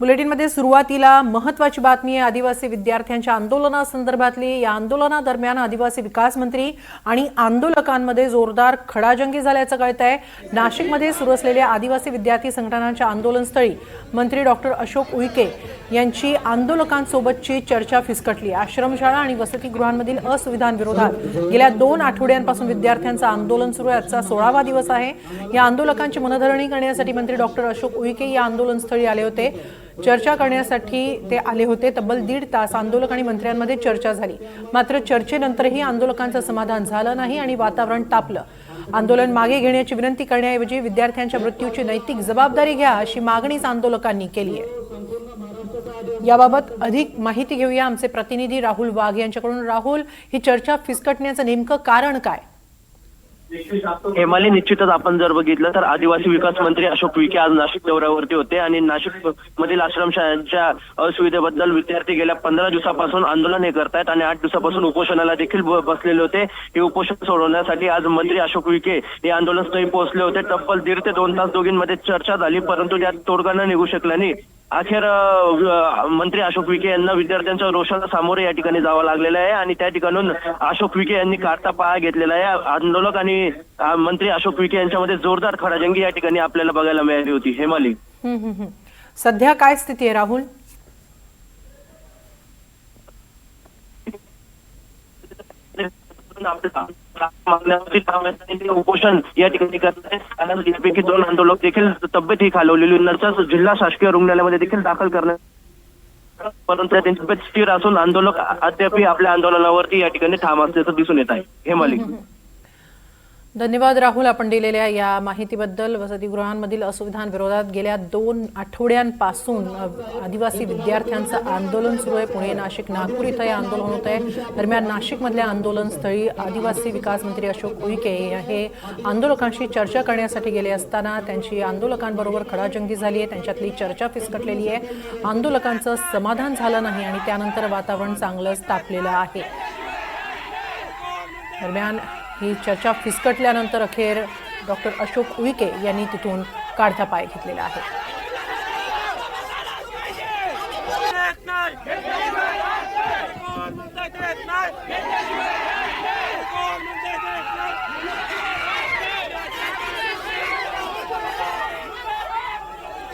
बुलेटिनमध्ये सुरुवातीला महत्त्वाची बातमी आहे आदिवासी विद्यार्थ्यांच्या आंदोलनासंदर्भातली। या आंदोलनादरम्यान आदिवासी विकास मंत्री आणि आंदोलकांमध्ये जोरदार खडाजंगी झाल्याचं कळतंय। नाशिकमध्ये सुरू असलेल्या आदिवासी विद्यार्थी संघटनांच्या आंदोलनस्थळी मंत्री डॉक्टर अशोक उईके यांची आंदोलकांसोबतची चर्चा फिसकटली। आश्रमशाळा आणि वसतिगृहांमधील असुविधांविरोधात गेल्या 2 आठवड्यांपासून विद्यार्थ्यांचं आंदोलन सुरू आहे। आजचा 16वा दिवस आहे। या आंदोलकांची मनधरणी करण्यासाठी मंत्री डॉक्टर अशोक उईके या आंदोलनस्थळी आले होते। चर्चा करण्यासाठी ते आले होते। तब्बल 1.5 तास आंदोलक आणि मंत्र्यांमध्ये चर्चा झाली। मात्र चर्चेनंतरही आंदोलकांचं समाधान झालं नाही आणि वातावरण तापलं। आंदोलन मागे घेण्याची विनंती करण्याऐवजी विद्यार्थ्यांच्या मृत्यूची नैतिक जबाबदारी घ्या अशी मागणीच आंदोलकांनी केली आहे। याबाबत अधिक माहिती घेऊया आमचे प्रतिनिधी राहुल वाघ यांच्याकडून। राहुल, ही चर्चा फिसकटण्याचं नेमकं कारण काय? हेमाली, निश्चितच आपण जर बघितलं तर आदिवासी विकास मंत्री अशोक उईके आज नाशिक दौऱ्यावरती होते आणि नाशिक मधील आश्रमशाळांच्या असुविधेबद्दल विद्यार्थी गेल्या 15 दिवसापासून आंदोलन करतायत आणि 8 दिवसापासून उपोषणाला देखील बसलेले होते। हे उपोषण सोडवण्यासाठी आज मंत्री अशोक उईके हे आंदोलनस्थळी पोहोचले होते। तब्बल 1.5 ते 2 तास दोघींमध्ये चर्चा झाली, परंतु त्यात तोडगा न निघू शकला नाही। अखेर मंत्री अशोक उईके यांना विद्यार्थ्यांच्या रोषाला सामोरे या ठिकाणी जावं लागलेलं आहे आणि त्या ठिकाणून अशोक उईके यांनी काढता पाय घेतलेला आहे। आंदोलक आणि मंत्री अशोक उईके यांच्यामध्ये जोरदार खडाजंगी या ठिकाणी आपल्याला बघायला मिळाली होती। हेमाली, सध्या काय स्थिती आहे राहुल? उपोषण या ठिकाणी करण्यात यापैकी 2 आंदोलक देखील तब्येत ही खालवलेली, नंतर जिल्हा शासकीय रुग्णालयामध्ये देखील दाखल करण्यात, परंतु त्यांची तब्येत स्थिर असून आंदोलक अद्याप आपल्या आंदोलनावरती या ठिकाणी ठाम असल्याचं दिसून येत आहे। हेमाली, धन्यवाद राहुल आपण दिलेल्या या माहितीबद्दल। वसतिगृहांमधील असुविधांविरोधात गेल्या 2 आठवड्यांपासून आदिवासी विद्यार्थ्यांचं आंदोलन सुरू आहे। पुणे, नाशिक, नागपूर इथं हे आंदोलन होत आहे। दरम्यान नाशिकमधल्या आंदोलनस्थळी आदिवासी विकास मंत्री अशोक उईके हे आंदोलकांशी चर्चा करण्यासाठी गेले असताना त्यांची आंदोलकांबरोबर खडाजंगी झाली आहे। त्यांच्यातली चर्चा फिसकटलेली आहे। आंदोलकांचं समाधान झालं नाही आणि त्यानंतर वातावरण चांगलंच तापलेलं आहे। दरम्यान ही चर्चा फिसकटल्यानंतर अखेर डॉक्टर अशोक उईके यांनी तिथून काढता पाय घेतलेला आहे।